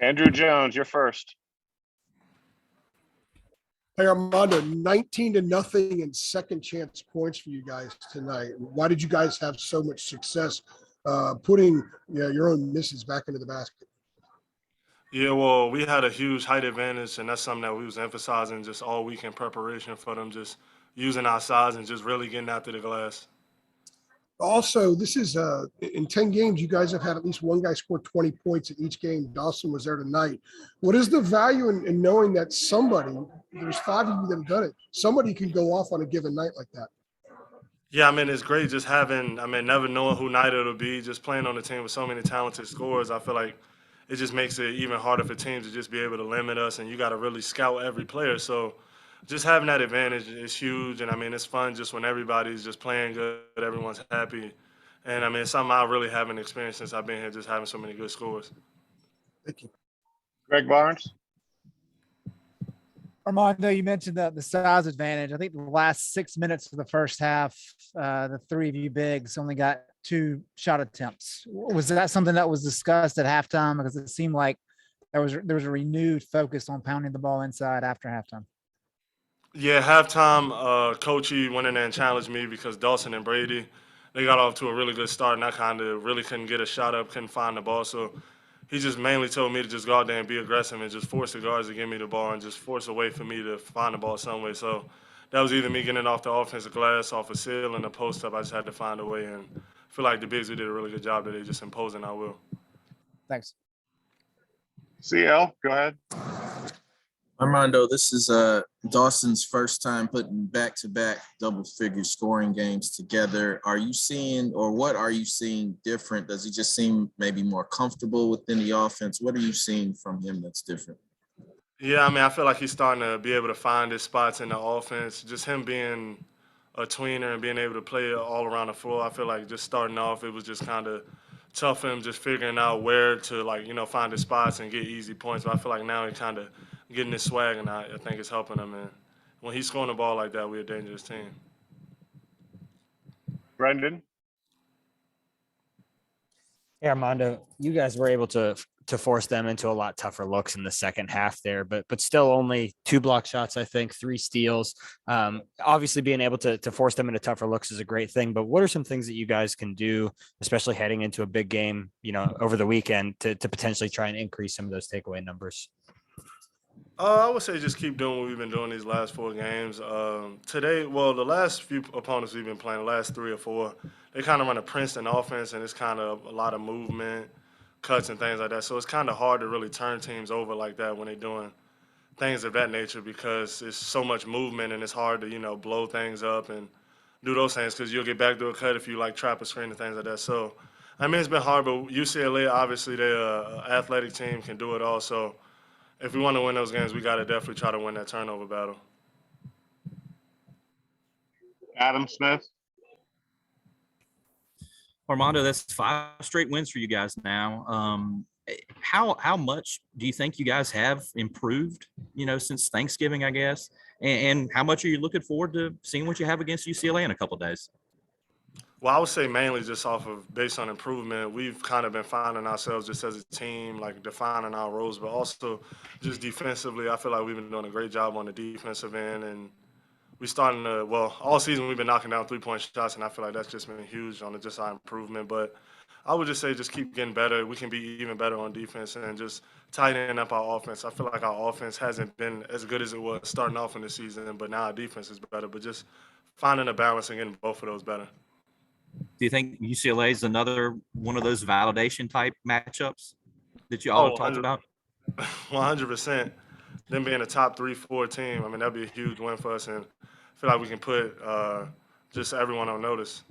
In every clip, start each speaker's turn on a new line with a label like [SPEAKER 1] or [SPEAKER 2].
[SPEAKER 1] Andrew Jones, you're first.
[SPEAKER 2] Hey, Armando, 19-0 in second chance points for you guys tonight. Why did you guys have so much success putting your own misses back into the basket?
[SPEAKER 3] Yeah, well, we had a huge height advantage, and that's something that we was emphasizing just all week in preparation for them, just using our size and just really getting after the glass.
[SPEAKER 2] Also, this is in 10 games, you guys have had at least one guy score 20 points in each game. Dawson was there tonight. What is the value in knowing that somebody, there's 5 of you that have done it, somebody can go off on a given night like that?
[SPEAKER 3] Yeah, I mean, it's great just having, never knowing who night it'll be, just playing on a team with so many talented scorers. I feel like it just makes it even harder for teams to just be able to limit us, and you got to really scout every player. So just having that advantage is huge, and it's fun just when everybody's just playing good, everyone's happy. And it's something I really haven't experienced since I've been here, just having so many good scores.
[SPEAKER 2] Thank you.
[SPEAKER 1] Greg Barnes.
[SPEAKER 4] Armando, you mentioned the size advantage. I think the last 6 minutes of the first half, the 3 of you bigs only got 2 shot attempts. Was that something that was discussed at halftime? Because it seemed like there was a renewed focus on pounding the ball inside after halftime.
[SPEAKER 3] Yeah, halftime, Coach E went in there and challenged me because Dawson and Brady, they got off to a really good start, and I kind of really couldn't get a shot up, couldn't find the ball. So he just mainly told me to just go out there and be aggressive and just force the guards to give me the ball and just force a way for me to find the ball some way. So that was either me getting it off the offensive glass, off a seal, and a post up. I just had to find a way, and I feel like the bigs, we did a really good job today just imposing our will.
[SPEAKER 4] Thanks.
[SPEAKER 1] CL, go ahead.
[SPEAKER 5] Armando, this is Dawson's first time putting back-to-back double-figure scoring games together. Are you seeing, or what are you seeing different? Does he just seem maybe more comfortable within the offense? What are you seeing from him that's different?
[SPEAKER 3] Yeah, I feel like he's starting to be able to find his spots in the offense. Just him being a tweener and being able to play all around the floor. I feel like just starting off, it was just kind of tough for him just figuring out where to, find his spots and get easy points. But I feel like now he's kind of getting his swag, and I think it's helping him. And when he's scoring the ball like that, we're a dangerous team.
[SPEAKER 1] Brendan.
[SPEAKER 6] Hey, Armando, you guys were able to force them into a lot tougher looks in the second half there, but still only 2 block shots, I think, 3 steals. Obviously, being able to force them into tougher looks is a great thing, but what are some things that you guys can do, especially heading into a big game, over the weekend to potentially try and increase some of those takeaway numbers?
[SPEAKER 3] I would say just keep doing what we've been doing these last 4 games. Today, the last few opponents we've been playing, the last 3 or 4, they kind of run a Princeton offense, and it's kind of a lot of movement, cuts, and things like that. So it's kind of hard to really turn teams over like that when they're doing things of that nature because it's so much movement, and it's hard to, blow things up and do those things because you'll get back to a cut if you, trap a screen and things like that. So, it's been hard, but UCLA, obviously, they're an athletic team, can do it all. So if we want to win those games, we got to definitely try to win that turnover battle.
[SPEAKER 1] Adam Smith.
[SPEAKER 7] Armando, that's 5 straight wins for you guys now. How much do you think you guys have improved, since Thanksgiving, I guess? And how much are you looking forward to seeing what you have against UCLA in a couple of days?
[SPEAKER 3] Well, I would say mainly just based on improvement. We've kind of been finding ourselves just as a team, defining our roles, but also just defensively. I feel like we've been doing a great job on the defensive end, and we starting to, all season we've been knocking down 3-point shots, and I feel like that's just been huge on just our improvement. But I would just say just keep getting better. We can be even better on defense and just tightening up our offense. I feel like our offense hasn't been as good as it was starting off in the season, but now our defense is better. But just finding a balance and getting both of those better.
[SPEAKER 7] Do you think UCLA is another one of those validation type matchups that you all have talked about?
[SPEAKER 3] 100%. Them being a top 3-4 team, that'd be a huge win for us, and I feel like we can put just everyone on notice.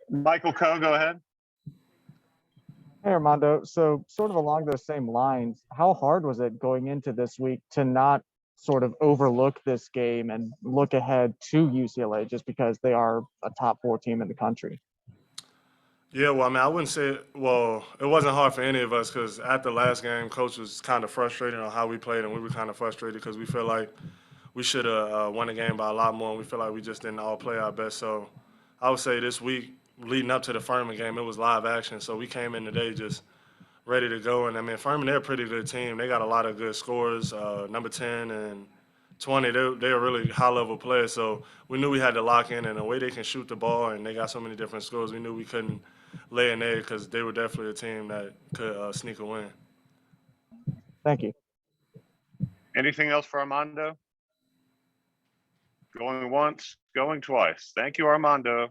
[SPEAKER 1] Michael Coe, go ahead.
[SPEAKER 8] Hey, Armando. So sort of along those same lines, how hard was it going into this week to not sort of overlook this game and look ahead to UCLA just because they are a top 4 team in the country?
[SPEAKER 3] Yeah, I wouldn't say, it wasn't hard for any of us because at the last game, Coach was kind of frustrated on how we played, and we were kind of frustrated because we feel like we should have won the game by a lot more, and we feel like we just didn't all play our best. So I would say this week, leading up to the Furman game, it was live action. So we came in today just ready to go. And I mean, Furman, they're a pretty good team. They got a lot of good scorers. Number 10 and 20, they're really high-level players. So we knew we had to lock in, and the way they can shoot the ball and they got so many different scores, we knew we couldn't lay an egg because they were definitely a team that could sneak a win.
[SPEAKER 8] Thank you.
[SPEAKER 1] Anything else for Armando? Going once, going twice. Thank you, Armando.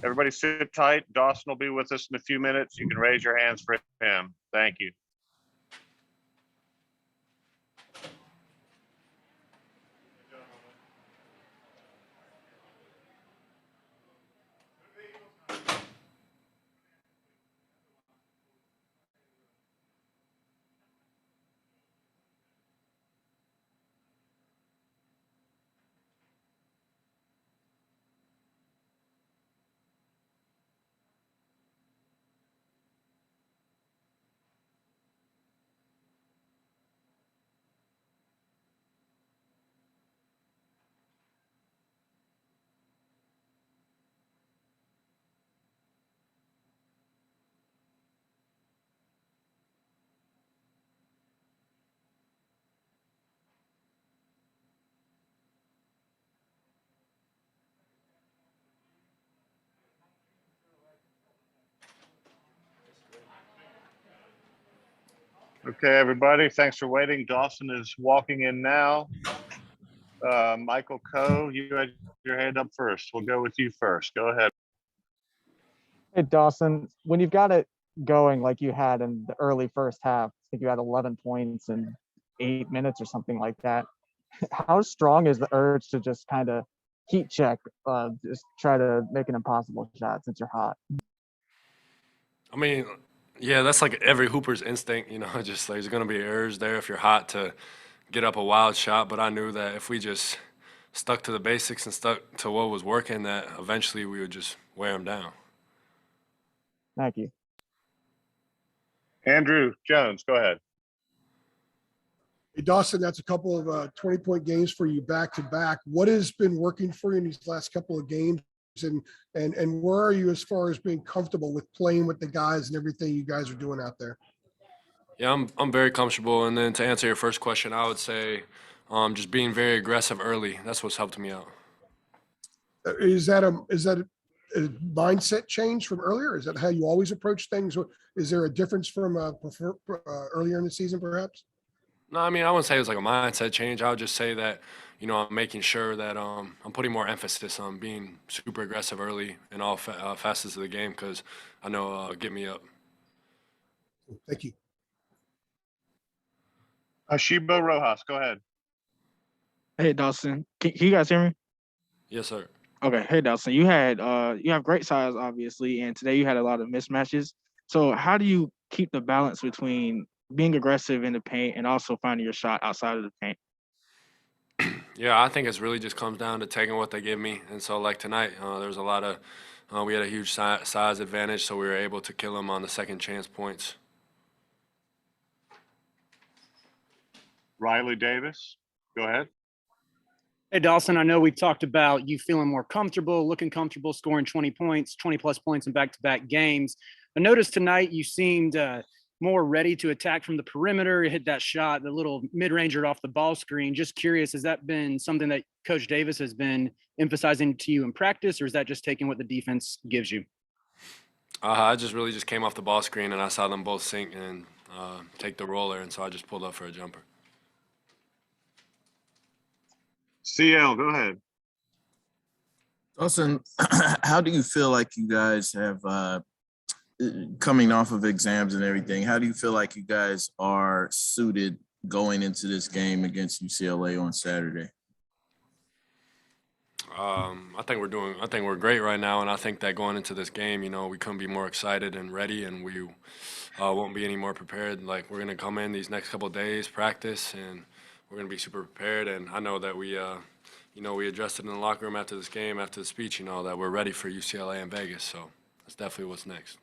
[SPEAKER 1] Everybody sit tight. Dawson will be with us in a few minutes. You can raise your hands for him. Thank you. Okay, everybody, thanks for waiting. Dawson is walking in now. Michael Coe, you had your hand up first. We'll go with you first. Go ahead.
[SPEAKER 8] Hey, Dawson, when you've got it going like you had in the early first half, I think you had 11 points in 8 minutes or something like that. How strong is the urge to just kind of heat check, just try to make an impossible shot since you're hot?
[SPEAKER 9] I mean, yeah, that's like every Hooper's instinct, just there's going to be an urge there if you're hot to get up a wild shot. But I knew that if we just stuck to the basics and stuck to what was working, that eventually we would just wear them down.
[SPEAKER 8] Thank you.
[SPEAKER 1] Andrew Jones, go ahead.
[SPEAKER 2] Hey, Dawson, that's a couple of 20-point games for you back to back. What has been working for you in these last couple of games? And where are you as far as being comfortable with playing with the guys and everything you guys are doing out there?
[SPEAKER 9] Yeah, I'm very comfortable. And then to answer your first question, I would say just being very aggressive early. That's what's helped me out.
[SPEAKER 2] Is that a mindset change from earlier? Is that how you always approach things? Or is there a difference from earlier in the season, perhaps?
[SPEAKER 9] No, I mean, I wouldn't say it was like a mindset change. I would just say that, I'm making sure that I'm putting more emphasis on being super aggressive early in all facets of the game because I know it'll get me up.
[SPEAKER 2] Thank you.
[SPEAKER 1] Ashiba Rojas, go ahead.
[SPEAKER 10] Hey Dawson, can you guys hear me?
[SPEAKER 9] Yes, sir.
[SPEAKER 10] Okay, hey Dawson, you have great size obviously, and today you had a lot of mismatches. So how do you keep the balance between being aggressive in the paint and also finding your shot outside of the paint?
[SPEAKER 9] Yeah, I think it's really just comes down to taking what they give me. And so like tonight, there's a lot of we had a huge size advantage, so we were able to kill them on the second chance points.
[SPEAKER 1] Riley Davis, go ahead.
[SPEAKER 11] Hey, Dawson, I know we talked about you feeling more comfortable, looking comfortable, scoring 20 points, 20-plus points in back-to-back games. I noticed tonight you seemed more ready to attack from the perimeter. You hit that shot, the little mid-ranger off the ball screen. Just curious, has that been something that Coach Davis has been emphasizing to you in practice, or is that just taking what the defense gives you?
[SPEAKER 9] I just really just came off the ball screen, and I saw them both sink and take the roller, and so I just pulled up for a jumper.
[SPEAKER 1] CL, go ahead.
[SPEAKER 5] Dawson, how do you feel like you guys have coming off of exams and everything? How do you feel like you guys are suited going into this game against UCLA on Saturday?
[SPEAKER 9] I think we're great right now, and I think that going into this game, we couldn't be more excited and ready, and we won't be any more prepared. Like, we're gonna come in these next couple of days, practice, and we're gonna be super prepared. And I know that we addressed it in the locker room after this game, after the speech, that we're ready for UCLA and Vegas. So that's definitely what's next.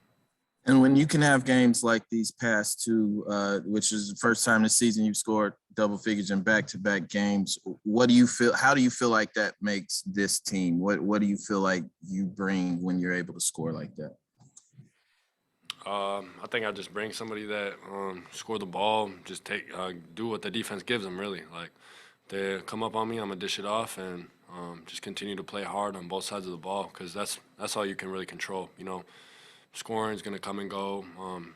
[SPEAKER 5] And when you can have games like these past two, which is the first time this season you've scored double figures in back-to-back games. What do you feel? How do you feel like that makes this team? What do you feel like you bring when you're able to score like that?
[SPEAKER 9] I think I just bring somebody that score the ball, just do what the defense gives them. Really, like they come up on me, I'm gonna dish it off and just continue to play hard on both sides of the ball because that's all you can really control. You know, scoring is gonna come and go.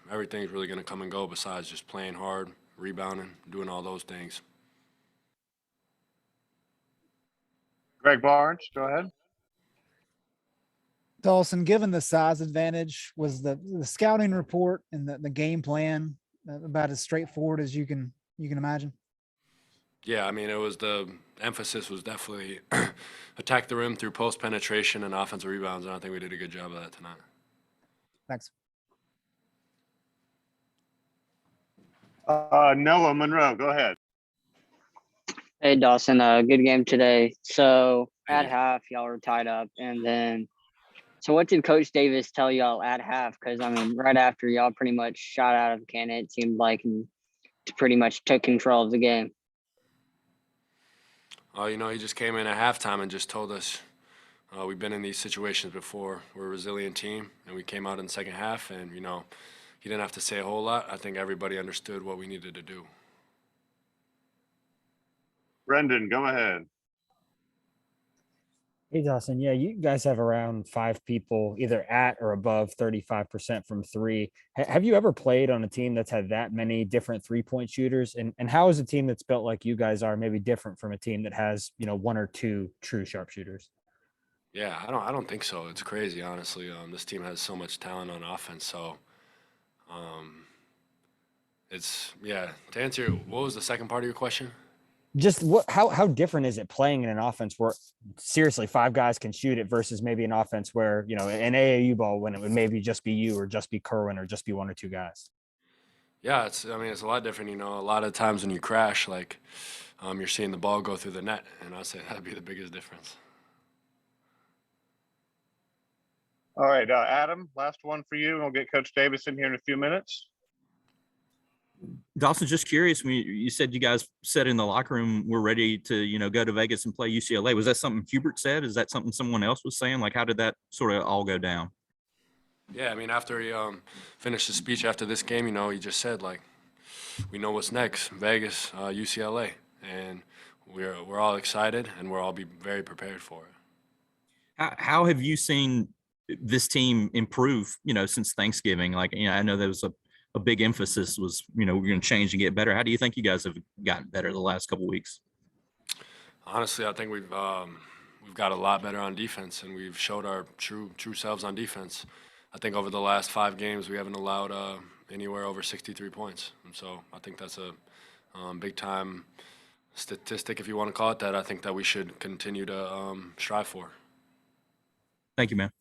[SPEAKER 9] Everything's really gonna come and go besides just playing hard, rebounding, doing all those things.
[SPEAKER 1] Greg Barnes, go ahead.
[SPEAKER 4] Dawson, given the size advantage, was the scouting report and the game plan about as straightforward as you can imagine?
[SPEAKER 9] Yeah, I mean, the emphasis was definitely attack the rim through post penetration and offensive rebounds, and I think we did a good job of that tonight.
[SPEAKER 4] Thanks.
[SPEAKER 1] Noah Monroe, go ahead.
[SPEAKER 12] Hey Dawson, good game today. So
[SPEAKER 9] Thank
[SPEAKER 12] at
[SPEAKER 9] you.
[SPEAKER 12] half, y'all were tied up, and then so what did Coach Davis tell y'all at half? Because I mean, right after y'all pretty much shot out of the cannon, it seemed like, and pretty much took control of the game.
[SPEAKER 9] You know, he just came in at halftime and just told us we've been in these situations before. We're a resilient team, and we came out in the second half, and you know, he didn't have to say a whole lot. I think everybody understood what we needed to do.
[SPEAKER 1] Brendan, go ahead.
[SPEAKER 6] Hey, Dawson. Yeah, you guys have around 5 people either at or above 35% from three. Have you ever played on a team that's had that many different 3-point shooters? And how is a team that's built like you guys are maybe different from a team that has, 1 or 2 true sharpshooters?
[SPEAKER 9] Yeah, I don't think so. It's crazy, honestly. This team has so much talent on offense, so To answer, what was the second part of your question?
[SPEAKER 6] Just how different is it playing in an offense where seriously 5 guys can shoot it versus maybe an offense where, an AAU ball when it would maybe just be you or just be Kerwin or just be 1 or 2 guys?
[SPEAKER 9] Yeah, it's a lot different. A lot of times when you crash, you're seeing the ball go through the net, and I'd say that'd be the biggest difference.
[SPEAKER 1] All right, Adam, last one for you, and we'll get Coach Davis in here in a few minutes.
[SPEAKER 7] Dawson, just curious, when you said you guys said in the locker room we're ready to, go to Vegas and play UCLA. Was that something Hubert said? Is that something someone else was saying? Like, how did that sort of all go down?
[SPEAKER 9] Yeah, I mean, after he finished his speech after this game, he just said, we know what's next, Vegas, UCLA, and we're all excited, and we're all be very prepared for it.
[SPEAKER 7] How have you seen this team improve, since Thanksgiving? I know there was a big emphasis was, we're going to change and get better. How do you think you guys have gotten better the last couple of weeks?
[SPEAKER 9] Honestly, I think we've got a lot better on defense, and we've showed our true selves on defense. I think over the last 5 games, we haven't allowed anywhere over 63 points. And so I think that's a big-time statistic, if you want to call it that. I think that we should continue to strive for.
[SPEAKER 7] Thank you, man.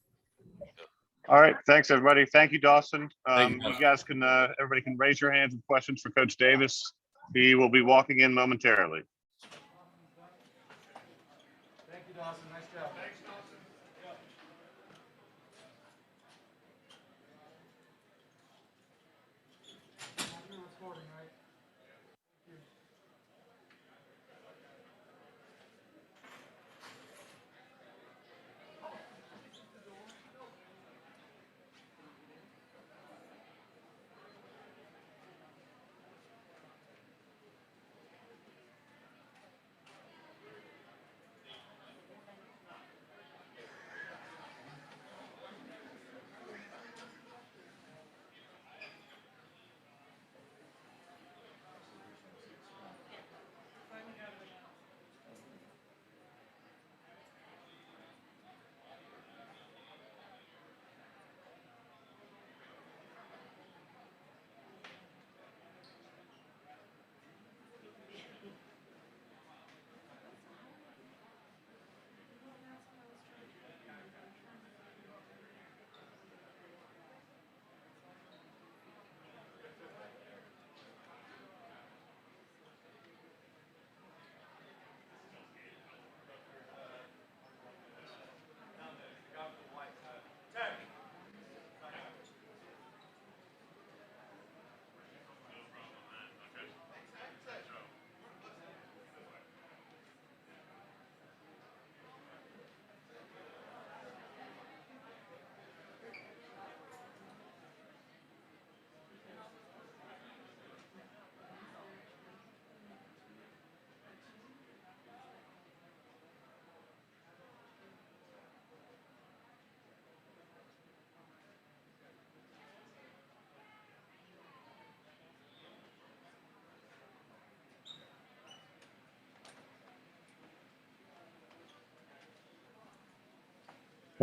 [SPEAKER 1] All right, thanks, everybody. Thank you, Dawson.
[SPEAKER 9] Thank you.
[SPEAKER 1] You guys can, everybody can raise your hands with questions for Coach Davis. He will be walking in momentarily.
[SPEAKER 4] Thank you, Dawson. Nice job. Thanks, Dawson. You're recording, right?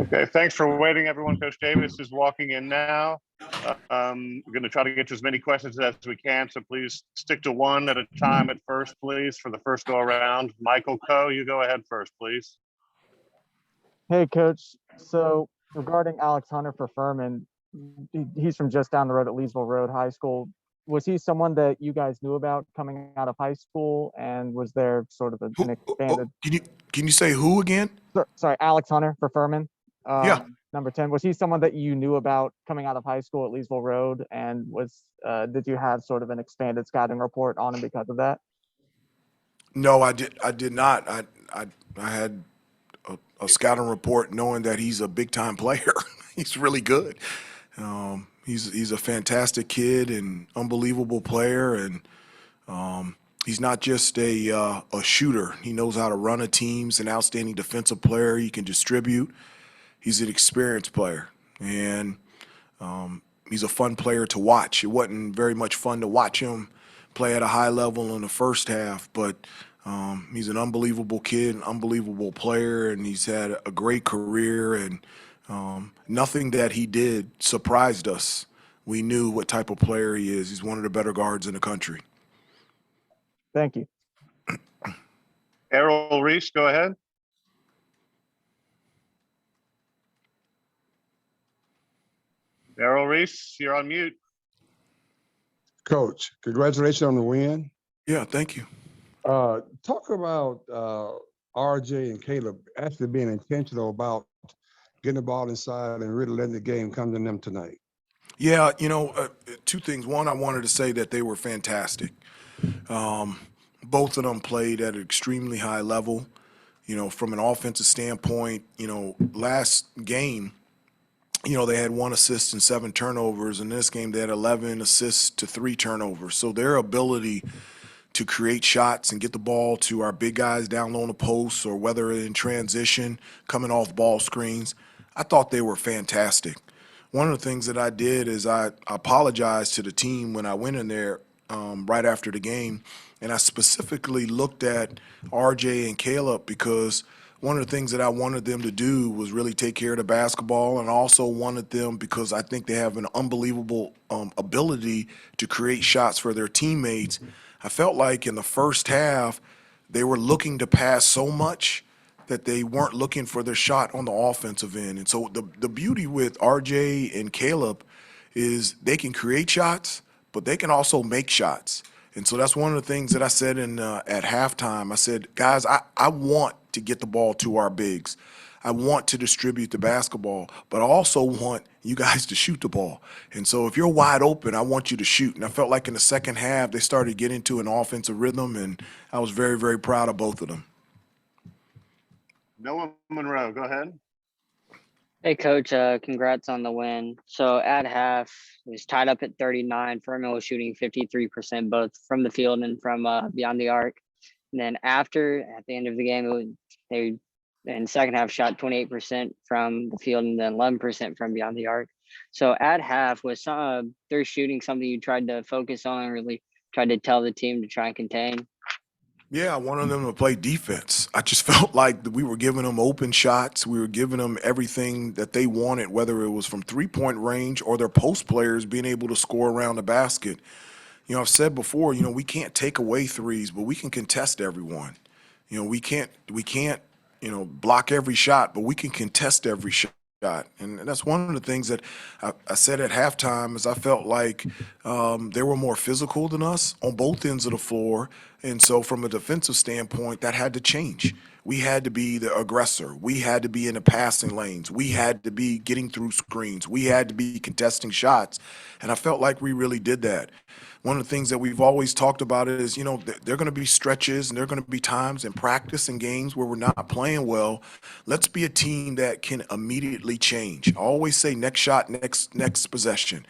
[SPEAKER 1] Okay, thanks for waiting, everyone. Coach Davis is walking in now. We're going to try to get to as many questions as we can, so please stick to one at a time at first, please, for the first go around. Michael Coe, you go ahead first, please.
[SPEAKER 8] Hey, Coach. So regarding Alex Hunter for Furman, he's from just down the road at Leesville Road High School. Was he someone that you guys knew about coming out of high school, and was there sort of an expanded?
[SPEAKER 13] Can you say who again?
[SPEAKER 8] Sorry, Alex Hunter for Furman.
[SPEAKER 13] Yeah.
[SPEAKER 8] Number 10. Was he someone that you knew about coming out of high school at Leesville Road, and did you have sort of an expanded scouting report on him because of that?
[SPEAKER 13] No, I did not. I had a scouting report knowing that he's a big time player. He's really good. He's a fantastic kid and unbelievable player, and he's not just a shooter. He knows how to run a team. He's an outstanding defensive player. He can distribute. He's an experienced player, and he's a fun player to watch. It wasn't very much fun to watch him play at a high level in the first half, but he's an unbelievable kid, an unbelievable player, and he's had a great career, and nothing that he did surprised us. We knew what type of player he is. He's one of the better guards in the country.
[SPEAKER 8] Thank you.
[SPEAKER 1] Errol Reese, go ahead. Errol Reese, you're on mute.
[SPEAKER 14] Coach, congratulations on the win.
[SPEAKER 13] Yeah, thank you.
[SPEAKER 14] Talk about RJ and Caleb actually being intentional about getting the ball inside and really letting the game come to them tonight.
[SPEAKER 13] Yeah, two things. One, I wanted to say that they were fantastic. Both of them played at an extremely high level. From an offensive standpoint, last game, they had 1 assist and 7 turnovers. In this game, they had 11 assists to 3 turnovers. So their ability to create shots and get the ball to our big guys down low on the posts, or whether in transition, coming off ball screens, I thought they were fantastic. One of the things that I did is I apologized to the team when I went in there right after the game, and I specifically looked at RJ and Caleb because one of the things that I wanted them to do was really take care of the basketball, and also wanted them, because I think they have an unbelievable ability to create shots for their teammates. I felt like in the first half, they were looking to pass so much that they weren't looking for their shot on the offensive end. And so the beauty with RJ and Caleb is they can create shots, but they can also make shots. And so that's one of the things that I said at halftime. I said, guys, I want to get the ball to our bigs. I want to distribute the basketball, but I also want you guys to shoot the ball. And so if you're wide open, I want you to shoot. And I felt like in the second half, they started getting to an offensive rhythm, and I was very, very proud of both of them.
[SPEAKER 1] Noah Monroe, go ahead.
[SPEAKER 12] Hey, Coach, congrats on the win. So at half, it was tied up at 39. Furman was shooting 53%, both from the field and from beyond the arc. And then at the end of the game, they in the second half shot 28% from the field and then 11% from beyond the arc. So at half, was their shooting something you tried to focus on and really tried to tell the team to try and contain?
[SPEAKER 13] Yeah, I wanted them to play defense. I just felt like we were giving them open shots. We were giving them everything that they wanted, whether it was from three-point range or their post players being able to score around the basket. I've said before, we can't take away threes, but we can contest everyone. We can't block every shot, but we can contest every shot. And that's one of the things that I said at halftime is I felt like they were more physical than us on both ends of the floor. And so from a defensive standpoint, that had to change. We had to be the aggressor. We had to be in the passing lanes. We had to be getting through screens. We had to be contesting shots. And I felt like we really did that. One of the things that we've always talked about is, there are going to be stretches and there are going to be times in practice and games where we're not playing well. Let's be a team that can immediately change. I always say next shot, next possession.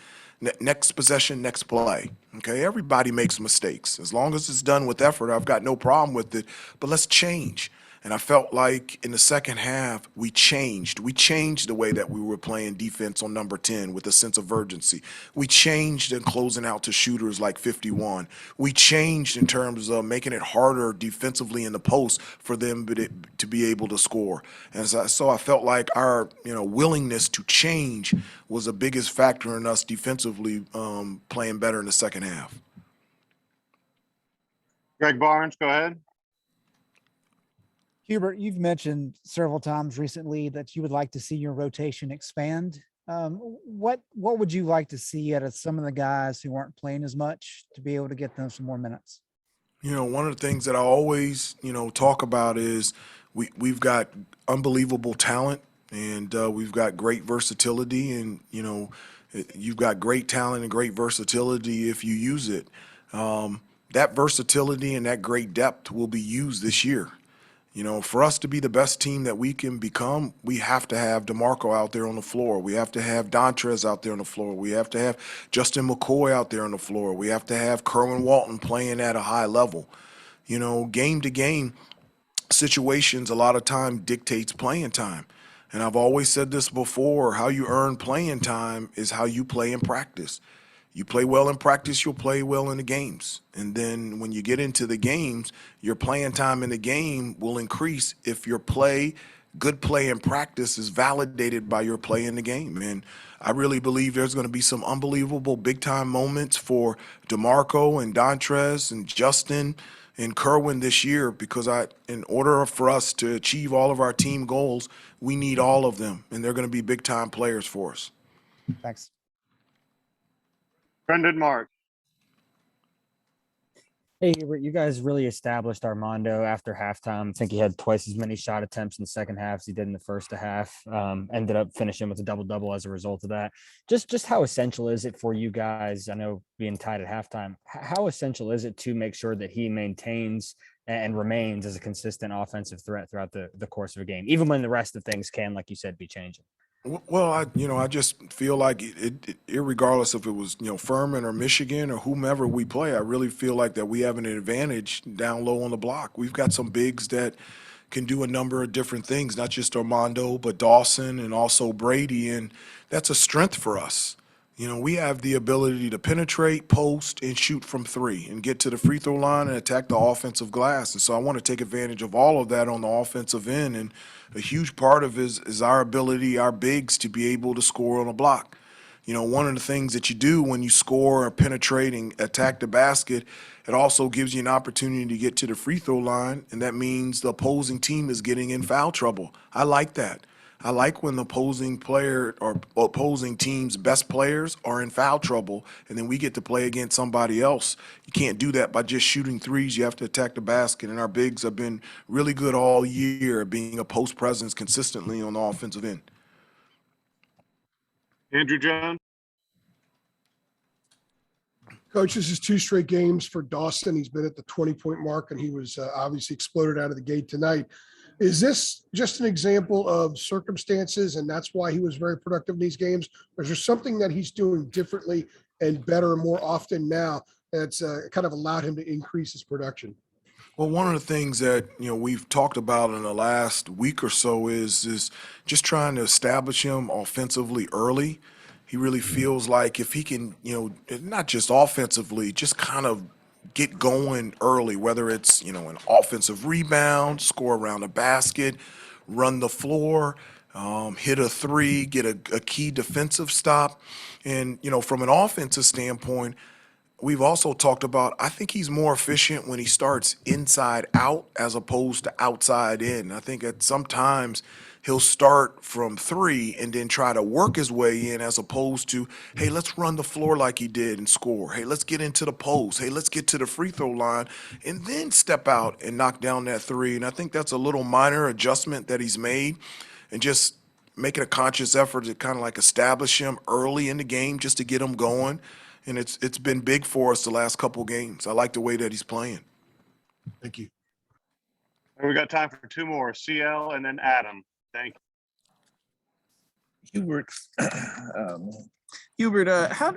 [SPEAKER 13] Next possession, next play. Okay, everybody makes mistakes. As long as it's done with effort, I've got no problem with it. But let's change. And I felt like in the second half, we changed. We changed the way that we were playing defense on number 10 with a sense of urgency. We changed in closing out to shooters like 51. We changed in terms of making it harder defensively in the post for them to be able to score. And so I felt like our willingness to change was the biggest factor in us defensively playing better in the second half.
[SPEAKER 1] Greg Barnes, go ahead.
[SPEAKER 4] Hubert, you've mentioned several times recently that you would like to see your rotation expand. What would you like to see out of some of the guys who aren't playing as much to be able to get them some more minutes?
[SPEAKER 13] One of the things that I always, talk about is we've got unbelievable talent and we've got great versatility and, you've got great talent and great versatility if you use it. That versatility and that great depth will be used this year. For us to be the best team that we can become, we have to have DeMarco out there on the floor. We have to have Dontrez out there on the floor. We have to have Justin McCoy out there on the floor. We have to have Kerwin Walton playing at a high level. Game to game situations a lot of time dictates playing time. And I've always said this before, how you earn playing time is how you play in practice. You play well in practice, you'll play well in the games. And then when you get into the games, your playing time in the game will increase if your good play in practice is validated by your play in the game. And I really believe there's going to be some unbelievable big-time moments for DeMarco and Dontrez and Justin and Kerwin this year because in order for us to achieve all of our team goals, we need all of them, and they're going to be big-time players for us.
[SPEAKER 4] Thanks.
[SPEAKER 1] Brendan Mark.
[SPEAKER 6] Hey, Hubert, you guys really established Armando after halftime. I think he had twice as many shot attempts in the second half as he did in the first half. Ended up finishing with a double-double as a result of that. Just how essential is it for you guys? I know being tied at halftime, how essential is it to make sure that he maintains and remains as a consistent offensive threat throughout the course of a game, even when the rest of things can, like you said, be changing?
[SPEAKER 13] Well, I just feel like irregardless if it was, Furman or Michigan or whomever we play, I really feel like that we have an advantage down low on the block. We've got some bigs that can do a number of different things, not just Armando, but Dawson and also Brady, and that's a strength for us. We have the ability to penetrate, post, and shoot from three and get to the free throw line and attack the offensive glass. And so I want to take advantage of all of that on the offensive end. And a huge part of it is our ability, our bigs, to be able to score on a block. One of the things that you do when you score or penetrate and attack the basket, it also gives you an opportunity to get to the free throw line, and that means the opposing team is getting in foul trouble. I like that. I like when the opposing player or opposing team's best players are in foul trouble, and then we get to play against somebody else. You can't do that by just shooting threes. You have to attack the basket, and our bigs have been really good all year at being a post presence consistently on the offensive end.
[SPEAKER 1] Andrew Jones.
[SPEAKER 2] Coach, this is 2 straight games for Dawson. He's been at the 20-point mark, and he was obviously exploded out of the gate tonight. Is this just an example of circumstances, and that's why he was very productive in these games? Or is there something that he's doing differently and better and more often now that's kind of allowed him to increase his production?
[SPEAKER 13] Well, one of the things that we've talked about in the last week or so is just trying to establish him offensively early. He really feels like if he can, not just offensively, just kind of get going early, whether it's, an offensive rebound, score around the basket, run the floor, hit a three, get a key defensive stop. And, from an offensive standpoint, we've also talked about, I think he's more efficient when he starts inside out as opposed to outside in. I think that sometimes he'll start from three and then try to work his way in as opposed to, hey, let's run the floor like he did and score. Hey, let's get into the post. Hey, let's get to the free throw line and then step out and knock down that three. And I think that's a little minor adjustment that he's made and just making a conscious effort to kind of like establish him early in the game just to get him going. And it's been big for us the last couple games. I like the way that he's playing.
[SPEAKER 2] Thank you.
[SPEAKER 1] We got time for 2 more, CL and then Adam. Thank you.
[SPEAKER 5] Hubert,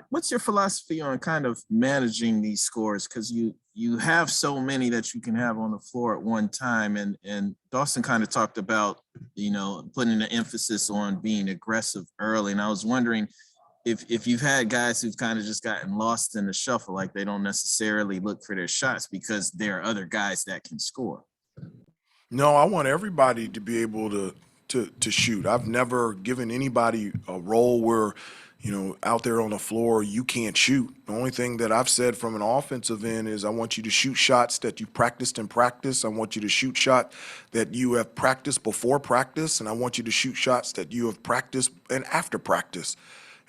[SPEAKER 5] what's your philosophy on kind of managing these scores? Because you have so many that you can have on the floor at one time. And Dawson kind of talked about, putting the emphasis on being aggressive early. And I was wondering if you've had guys who've kind of just gotten lost in the shuffle, like they don't necessarily look for their shots because there are other guys that can score.
[SPEAKER 13] No, I want everybody to be able to shoot. I've never given anybody a role where, out there on the floor, you can't shoot. The only thing that I've said from an offensive end is I want you to shoot shots that you practiced in practice. I want you to shoot shots that you have practiced before practice, and I want you to shoot shots that you have practiced and after practice.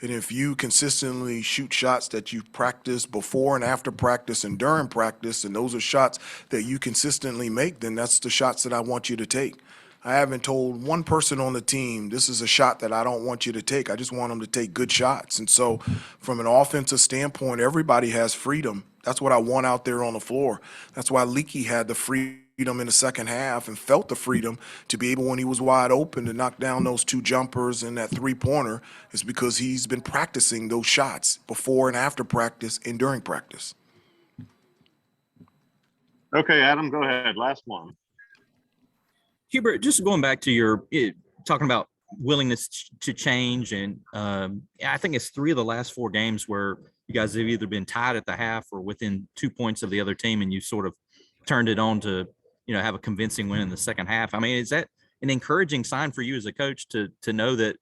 [SPEAKER 13] And if you consistently shoot shots that you've practiced before and after practice and during practice, and those are shots that you consistently make, then that's the shots that I want you to take. I haven't told one person on the team, this is a shot that I don't want you to take. I just want them to take good shots. And so from an offensive standpoint, everybody has freedom. That's what I want out there on the floor. That's why Leaky had the freedom in the second half and felt the freedom to be able, when he was wide open, to knock down those 2 jumpers and that 3-pointer, is because he's been practicing those shots before and after practice and during practice.
[SPEAKER 1] Okay, Adam, go ahead. Last one.
[SPEAKER 7] Hubert, just going back to your talking about willingness to change, and I think it's 3 of the last 4 games where you guys have either been tied at the half or within 2 points of the other team, and you sort of turned it on to have a convincing win in the second half. I mean, is that an encouraging sign for you as a coach to know that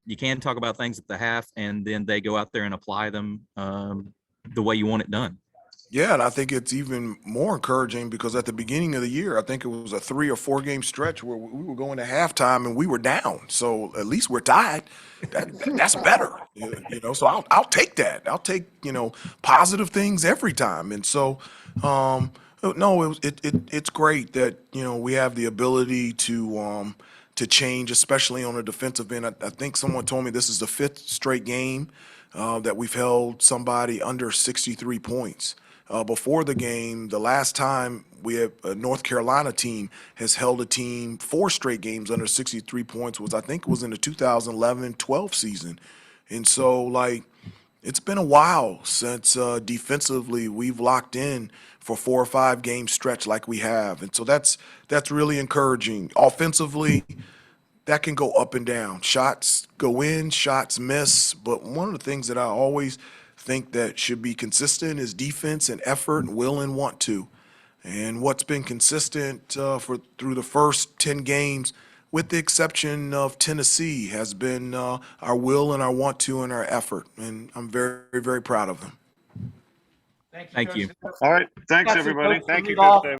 [SPEAKER 7] you can talk about things at the half and then they go out there and apply them the way you want it done?
[SPEAKER 13] Yeah, and I think it's even more encouraging because at the beginning of the year, I think it was a 3 or 4 game stretch where we were going to halftime and we were down. So at least we're tied. That's better, So I'll take that. I'll take positive things every time. And so no, it's great that we have the ability to change, especially on the defensive end. I think someone told me this is the 5th straight game that we've held somebody under 63 points. Before the game, the last time we have a North Carolina team has held a team 4 straight games under 63 points was, I think it was in the 2011-12 season. And so, it's been a while since defensively we've locked in for 4 or 5 game stretch like we have. And so that's really encouraging. Offensively, that can go up and down. Shots go in, shots miss. But one of the things that I always think that should be consistent is defense and effort and will and want to. And what's been consistent through the first 10 games, with the exception of Tennessee, has been our will and our want to and our effort. And I'm very, very proud of them.
[SPEAKER 7] Thank you.
[SPEAKER 1] All right. Thanks,
[SPEAKER 15] Got you,
[SPEAKER 1] everybody.
[SPEAKER 15] Coach, to
[SPEAKER 1] Thank you,
[SPEAKER 15] lead off.
[SPEAKER 1] Coach Davis.